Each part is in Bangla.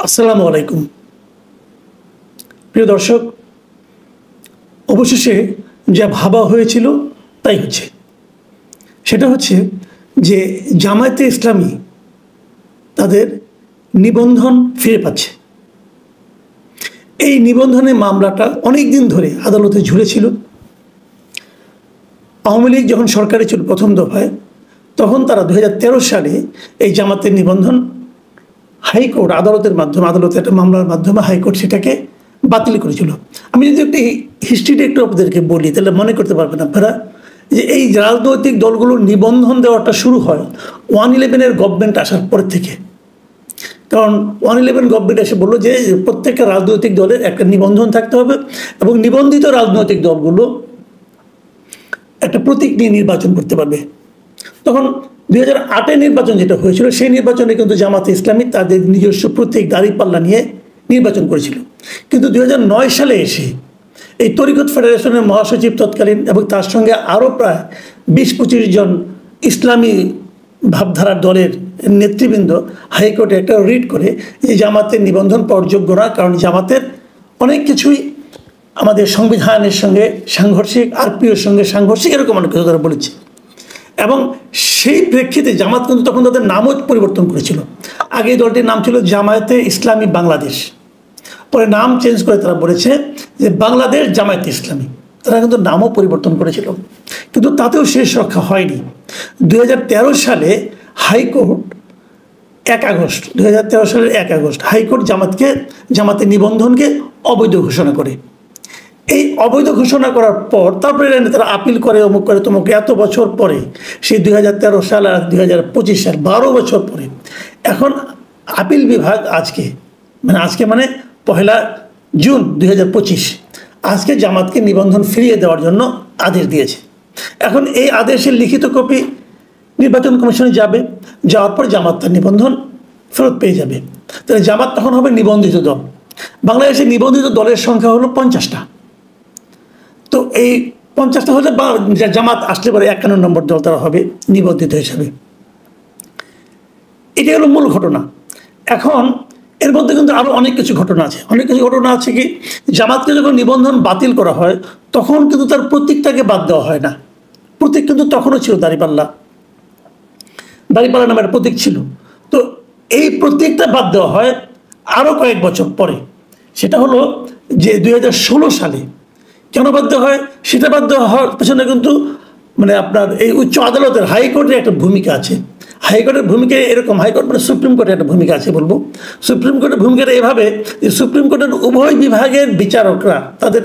আসসালামু আলাইকুম প্রিয় দর্শক। অবশেষে যা ভাবা হয়েছিল তাই হচ্ছে। সেটা হচ্ছে যে জামায়াতে ইসলামী তাদের নিবন্ধন ফিরে পাচ্ছে। এই নিবন্ধনের মামলাটা অনেক দিন ধরে আদালতে ঝুলেছিল। আওয়ামী লীগ যখন সরকারে ছিল প্রথম দফায়, তখন তারা 2013 সালে এই জামাতের নিবন্ধন হাইকোর্ট আদালতের একটা মামলার মাধ্যমে হাইকোর্ট সেটাকে বাতিল করেছিল। আমি যদি একটি হিস্ট্রিটা একটু আপনাদেরকে বলি, তাহলে মনে করতে পারবেন আপনারা যে এই রাজনৈতিক দলগুলোর নিবন্ধন দেওয়াটা শুরু হয় 111 গভর্নমেন্ট আসার পর থেকে। কারণ 111 গভর্নমেন্ট এসে বললো যে প্রত্যেকটা রাজনৈতিক দলের একটা নিবন্ধন থাকতে হবে এবং নিবন্ধিত রাজনৈতিক দলগুলো একটা প্রতীক নিয়ে নির্বাচন করতে পারবে। তখন 2008 নির্বাচন যেটা হয়েছিল, সেই নির্বাচনে কিন্তু জামাতে ইসলামী তাদের নিজস্ব প্রতীক দাঁড়িপাল্লা নিয়ে নির্বাচন করেছিল। কিন্তু 2009 সালে এসে এই তরিকত ফেডারেশনের মহাসচিব তৎকালীন এবং তার সঙ্গে আরও প্রায় 20-25 জন ইসলামী ভাবধারার দলের নেতৃবৃন্দ হাইকোর্টে একটা রিট করে যে জামাতের নিবন্ধন পাওয়ার যোগ্য না, কারণ জামাতের অনেক কিছুই আমাদের সংবিধানের সঙ্গে সাংঘর্ষিক, আরপিওর সঙ্গে সাংঘর্ষিক, এরকম অনেক কিছু তারা বলেছে। এবং সেই প্রেক্ষিতে জামাত কিন্তু তখন তাদের নামও পরিবর্তন করেছিল। আগে এই দলটির নাম ছিল জামায়াতে ইসলামী বাংলাদেশ, পরে নাম চেঞ্জ করে তারা বলেছে যে বাংলাদেশ জামায়াতে ইসলামী। তারা কিন্তু নামও পরিবর্তন করেছিল, কিন্তু তাতেও শেষ রক্ষা হয়নি। 2013 সালে হাইকোর্ট 1 আগস্ট 2013 সালের 1 আগস্ট হাইকোর্ট জামাতের নিবন্ধনকে অবৈধ ঘোষণা করে। এই অবৈধ ঘোষণা করার পর তারপরে তারা আপিল করে, অমুক করে তমুক, এত বছর পরে, সেই 2013 সাল আর 2025 সাল, 12 বছর পরে এখন আপিল বিভাগ আজকে মানে 1 জুন 2025 আজকে জামাতকে নিবন্ধন ফিরিয়ে দেওয়ার জন্য আদেশ দিয়েছে। এখন এই আদেশের লিখিত কপি নির্বাচন কমিশনে যাবে, যাওয়ার পর জামাত তার নিবন্ধন ফেরত পেয়ে যাবে। তাহলে জামাত তখন হবে নিবন্ধিত দল। বাংলাদেশে নিবন্ধিত দলের সংখ্যা হলো 50টা। তো এই 50টা হলে জামাত আসলে পরে 51 নম্বর দল তারা হবে নিবন্ধিত হিসাবে। এটি হলো মূল ঘটনা। এখন এর মধ্যে কিন্তু আরও অনেক কিছু ঘটনা আছে। কি, জামাতকে যখন নিবন্ধন বাতিল করা হয় তখন কিন্তু তার প্রতীকটাকে বাদ দেওয়া হয় না। প্রতীক কিন্তু তখনও ছিল দাঁড়িপাল্লা নামের প্রতীক ছিল। তো এই প্রতীকটা বাদ দেওয়া হয় আরও কয়েক বছর পরে। সেটা হলো যে 2016 সালে। কেন বাদ দেওয়া হয়? সেটা বাদ দেওয়া হওয়ার পেছনে কিন্তু আপনার এই উচ্চ আদালতের, হাইকোর্টের একটা ভূমিকা আছে। হাইকোর্টের ভূমিকা এরকম, হাইকোর্ট সুপ্রিম কোর্টের একটা ভূমিকা আছে বলবো। সুপ্রিম কোর্টের ভূমিকাটা এভাবে যে সুপ্রিম কোর্টের উভয় বিভাগের বিচারকরা তাদের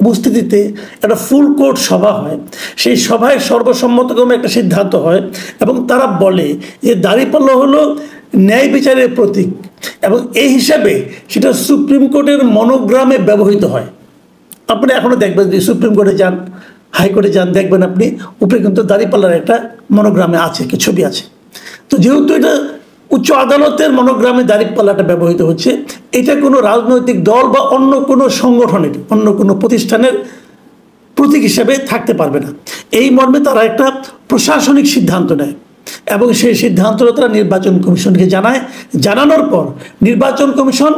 উপস্থিতিতে একটা ফুল কোর্ট সভা হয়। সেই সভায় সর্বসম্মতক্রমে একটা সিদ্ধান্ত হয় এবং তারা বলে যে দাঁড়িপাল্লা হলো ন্যায় বিচারের প্রতীক এবং এই হিসাবে সেটা সুপ্রিম কোর্টের মনোগ্রামে ব্যবহৃত হয়। আপনি এখনও দেখবেন যে সুপ্রিম কোর্টে যান, হাইকোর্টে যান, দেখবেন আপনি উপরে কিন্তু দাঁড়িপাল্লার একটা মনোগ্রামে আছে, কি ছবি আছে। তো যেহেতু এটা উচ্চ আদালতের মনোগ্রামে দাঁড়িপাল্লাটা ব্যবহৃত হচ্ছে, এটা কোনো রাজনৈতিক দল বা অন্য কোনো সংগঠনের, অন্য কোনো প্রতিষ্ঠানের প্রতীক হিসাবে থাকতে পারবে না। এই মর্মে তারা একটা প্রশাসনিক সিদ্ধান্ত নেয় এবং সেই সিদ্ধান্তটা তারা নির্বাচন কমিশনকে জানায়। জানানোর পর নির্বাচন কমিশন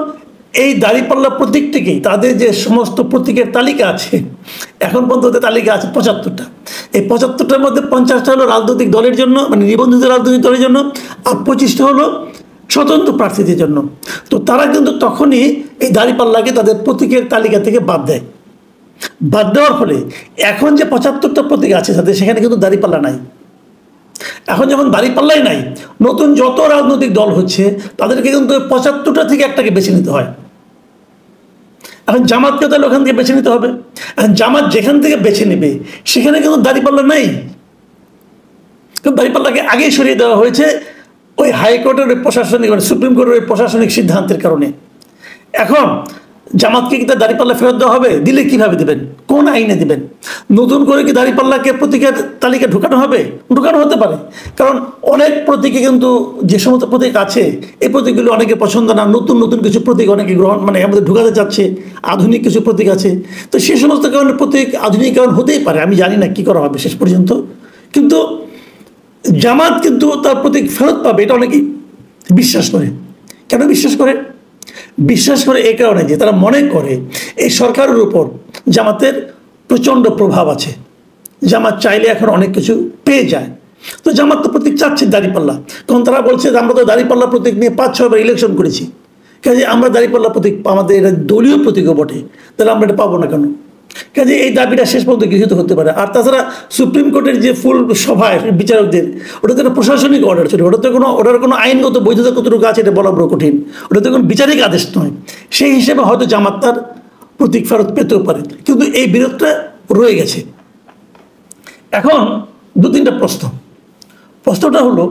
এই দাঁড়িপাল্লা প্রতীকটিকেই, তাদের যে সমস্ত প্রতীকের তালিকা আছে, এখন পর্যন্ত তালিকা আছে 75টা। এই 75টার মধ্যে 50টা হলো রাজনৈতিক দলের জন্য, নিবন্ধিত রাজনৈতিক দলের জন্য, আর 25টা হলো স্বতন্ত্র প্রার্থীদের জন্য। তো তারা কিন্তু তখনই এই দাঁড়িপাল্লাকে তাদের প্রতীকের তালিকা থেকে বাদ দেয়। বাদ দেওয়ার ফলে এখন যে 75টা প্রতীক আছে তাদের, সেখানে কিন্তু দাঁড়িপাল্লা নাই। এখন যখন দাঁড়িপাল্লাই নাই, নতুন যত রাজনৈতিক দল হচ্ছে তাদেরকে কিন্তু 75টা থেকে একটাকে বেছে নিতে হয়। এখন জামাতকে তাহলে ওখান থেকে বেছে নিতে হবে। এখন জামাত যেখান থেকে বেছে নেবে সেখানে কিন্তু দাঁড়িপাল্লা নাই, কিন্তু দাঁড়িপাল্লাকে আগেই সরিয়ে দেওয়া হয়েছে ওই হাইকোর্টের প্রশাসনিক, সুপ্রিম কোর্টের ওই প্রশাসনিক সিদ্ধান্তের কারণে। এখন জামাতকে কি তার দাঁড়িপাল্লা ফেরত দেওয়া হবে? দিলে কিভাবে দেবেন? কোন আইনে দেবেন? নতুন করে কি দাঁড়িপাল্লাকে প্রতীকের তালিকা ঢুকানো হবে? ঢুকানো হতে পারে, কারণ অনেক প্রতীকে কিন্তু যে সমস্ত প্রতীক আছে এই প্রতীকগুলো অনেকে পছন্দ না। নতুন নতুন কিছু প্রতীক অনেকে আমাদের ঢুকাতে চাচ্ছে, আধুনিক কিছু প্রতীক আছে। তো সেই সমস্ত কারণে প্রতীক আধুনিকরণ হতেই পারে, আমি জানি না কী করা হবে শেষ পর্যন্ত। কিন্তু জামাত কিন্তু তার প্রতীক ফেরত পাবে, এটা অনেকেই বিশ্বাস করে। কেন বিশ্বাস করে? বিশ্বাস করে এই কারণে যে তারা মনে করে এই সরকারের উপর জামাতের প্রচণ্ড প্রভাব আছে, জামাত চাইলে এখন অনেক কিছু পেয়ে যায়। তো জামাত তো প্রতীক চাচ্ছে দাঁড়িপাল্লা, কারণ তারা বলছে যে আমরা তো দাঁড়িপাল্লা প্রতীক নিয়ে 5-6 বার ইলেকশন করেছি, কাজে আমরা দাঁড়িপাল্লা প্রতীক, আমাদের এটা দলীয় প্রতীকও বটে, তাহলে আমরা এটা পাবো না কেন? কাজে এই দাবিটা শেষ পর্যন্ত গৃহীত হতে পারে। আর তাছাড়া সুপ্রিম কোর্টের যে ফুল সভায় বিচারকদের, ওটা তো একটা প্রশাসনিক অর্ডার ছিল, ওটার কোনো আইনগত বৈধতা কতটুকু আছে এটা বলা বড় কঠিন, ওটা তো কোনো বিচারিক আদেশ নয়। সেই হিসেবে হয়তো জামাত তার প্রতীক ফেরত পেতেও পারে, কিন্তু এই বিরোধটা রয়ে গেছে। এখন 2-3টা প্রশ্নটা হলো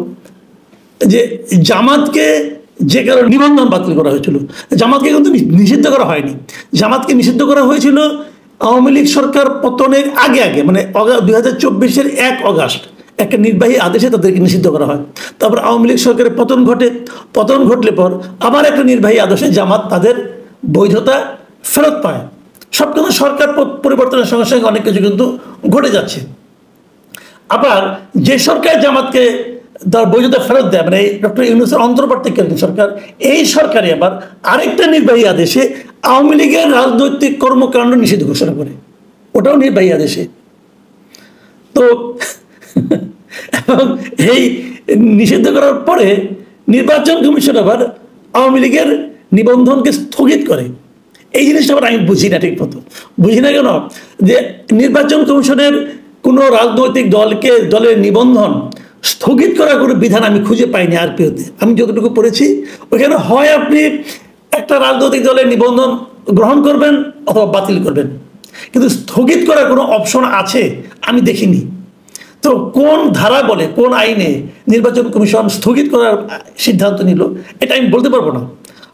যে জামাতকে যে কারণে নিবন্ধন বাতিল করা হয়েছিল, জামাতকে কিন্তু নিষিদ্ধ করা হয়নি। জামাতকে নিষিদ্ধ করা হয়েছিল আওয়ামী লীগ সরকার পতনের আগে মানে 2024-এর 1 অগাস্ট একটা নির্বাহী আদেশে তাদেরকে নিষিদ্ধ করা হয়। তারপর আওয়ামী লীগ সরকারের পতন ঘটলে পর আবার একটা নির্বাহী আদেশে জামাত তাদের বৈধতা ফেরত পায়। সব কিন্তু সরকার পরিবর্তনের সঙ্গে সঙ্গে অনেক কিছু কিন্তু ঘটে যাচ্ছে। আবার যে সরকার জামাতকে তার বৈধতা ফেরত দেয়, মানে ডক্টর ইউনূসের অন্তর্বর্তীকালীন সরকার, এই সরকারই আবার আরেকটা নির্বাহী আদেশে আওয়ামী লীগের রাজনৈতিক কর্মকাণ্ড নিষিদ্ধ ঘোষণা করে, ওটাও নির্বাহী আদেশে। তো এবং এই নিষিদ্ধ করার পরে নির্বাচন কমিশন আবার আওয়ামী লীগের নিবন্ধনকে স্থগিত করে। এই জিনিসটা আবার আমি বুঝি না, ঠিক মতো বুঝি না। কেন যে নির্বাচন কমিশনের কোনো রাজনৈতিক দলের নিবন্ধন স্থগিত করার কোনো বিধান আমি খুঁজে পাইনি আরপিওতে। আমি যতটুকু পড়েছি ওখানে হয় আপনি একটা রাজনৈতিক দলের নিবন্ধন গ্রহণ করবেন অথবা বাতিল করবেন, কিন্তু স্থগিত করার কোনো অপশন আছে আমি দেখিনি। তো কোন ধারা বলে, কোন আইনে নির্বাচন কমিশন স্থগিত করার সিদ্ধান্ত নিল এটা আমি বলতে পারবো না।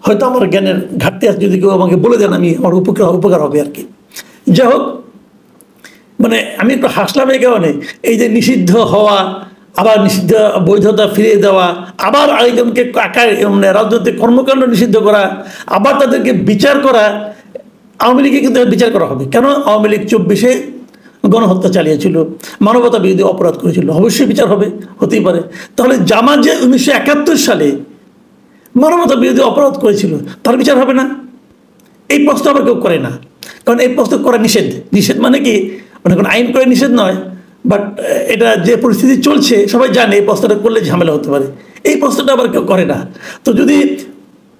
হয়তো আমার জ্ঞানের ঘাটতি আছে, যদি কেউ আমাকে বলে দেন আমি আমার উপকার হবে আর কি। যাই হোক, মানে আমি একটু হাসলাম এই কারণে, এই যে নিষিদ্ধ হওয়া, আবার নিষিদ্ধ বৈধতা ফিরিয়ে দেওয়া, আবার আরেকজনকে মানে রাজনৈতিক কর্মকাণ্ড নিষিদ্ধ করা, আবার তাদেরকে বিচার করা। আওয়ামী লীগকে কিন্তু বিচার করা হবে কেন? আওয়ামী লীগ 24-এ গণহত্যা চালিয়েছিল, মানবতা বিরোধী অপরাধ করেছিল, অবশ্যই বিচার হতেই পারে। তাহলে জামাত যে 1971 সালে মানবতা বিরোধী অপরাধ করেছিল তার বিচার হবে না? এই প্রশ্ন আবার কেউ করে না, কারণ এই প্রশ্ন করা নিষেধ মানে কি, মানে কোনো আইন করে নিষেধ নয়, বাট এটা যে পরিস্থিতি চলছে সবাই জানে এই প্রশ্নটা করলে ঝামেলা হতে পারে, এই প্রশ্নটা আবার কেউ করে না। তো যদি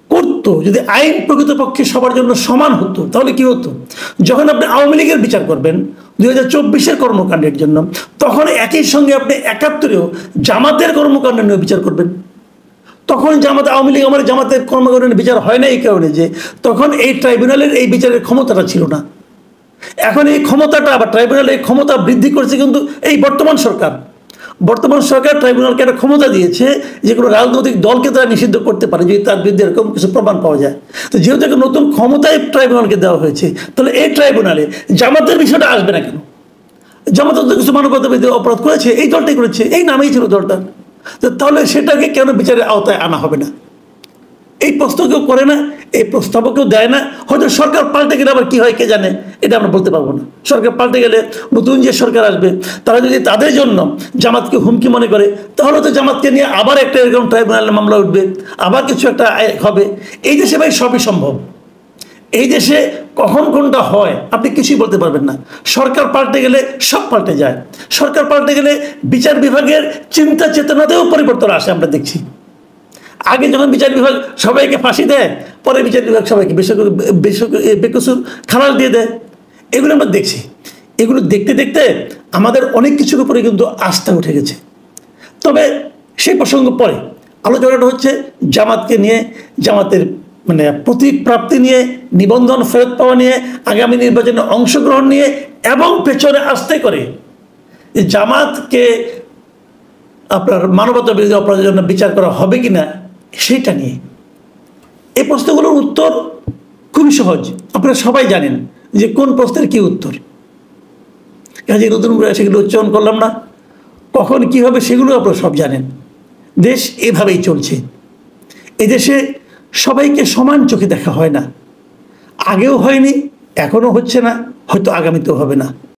করতো, যদি আইন প্রকৃতপক্ষে সবার জন্য সমান হতো, তাহলে কি হতো? যখন আপনি আওয়ামী লীগের বিচার করবেন 2024-এর কর্মকাণ্ডের জন্য, তখন একই সঙ্গে আপনি 71-এও জামাতের কর্মকাণ্ড নিয়ে বিচার করবেন। তখন আওয়ামী লীগ আমার জামাতের কর্মকাণ্ডের বিচার হয় না এই কারণে যে তখন এই ট্রাইব্যুনালের এই বিচারের ক্ষমতাটা ছিল না। এখন এই ক্ষমতাটা আবার ট্রাইব্যুনাল এই ক্ষমতা বৃদ্ধি করছে কিন্তু এই বর্তমান সরকার ট্রাইব্যুনালকে একটা ক্ষমতা দিয়েছে যে কোনো রাজনৈতিক দলকে তারা নিষিদ্ধ করতে পারে যদি তার বিরুদ্ধে এরকম কিছু প্রমাণ পাওয়া যায়। তো যেহেতু একটা নতুন ক্ষমতায় ট্রাইব্যুনালকে দেওয়া হয়েছে, তাহলে এই ট্রাইব্যুনালে জামাতের বিষয়টা আসবে না কেন? জামাত কিছু মানবতা বিরোধী অপরাধ করেছে, এই দলটাই করেছে, এই নামেই ছিল দলটা, তাহলে সেটাকে কেন বিচারের আওতায় আনা হবে না? এই প্রশ্ন কেউ করে না, এই প্রস্তাবও কেউ দেয় না। হয়তো সরকার পাল্টে গেলে আবার কি হয় কে জানে, এটা আমরা বলতে পারবো না। সরকার পাল্টে গেলে নতুন যে সরকার আসবে তারা যদি তাদের জন্য জামাতকে হুমকি মনে করে, তাহলে তো জামাতকে নিয়ে আবার একটা এরকম ট্রাইব্যুনালে মামলা উঠবে, আবার কিছু একটা হবে। এই দেশে ভাই সবই সম্ভব। এই দেশে কখন কোনটা হয় আপনি কিছুই বলতে পারবেন না। সরকার পাল্টে গেলে সব পাল্টে যায়। সরকার পাল্টে গেলে বিচার বিভাগের চিন্তা চেতনাতেও পরিবর্তন আসে। আমরা দেখছি আগে যখন বিচার বিভাগ সবাইকে ফাঁসি দেয়, পরে বিচার বিভাগ সবাইকে বেকসুর খালাস দিয়ে দেয়। এগুলো আমরা দেখছি। এগুলো দেখতে দেখতে আমাদের অনেক কিছুর উপরে কিন্তু আস্থা উঠে গেছে। তবে সেই প্রসঙ্গ পরে আলোচনাটা হচ্ছে জামাতকে নিয়ে, জামাতের মানে প্রতীক প্রাপ্তি নিয়ে, নিবন্ধন ফেরত পাওয়া নিয়ে, আগামী নির্বাচনে অংশগ্রহণ নিয়ে, এবং পেছনে আসতে করে জামাতকে আপনার মানবতা বিরোধী অপরাধের জন্য বিচার করা হবে কিনা সেইটা নিয়ে। এই প্রশ্নগুলোর উত্তর খুবই সহজ, আপনারা সবাই জানেন যে কোন প্রশ্নের কি উত্তর। কাজে নতুন করে সেগুলো উচ্চারণ করলাম না। কখন কি হবে সেগুলো আপনারা সব জানেন। দেশ এভাবেই চলছে। এদেশে সবাইকে সমান চোখে দেখা হয় না, আগেও হয়নি, এখনো হচ্ছে না, হয়তো আগামীতেও হবে না।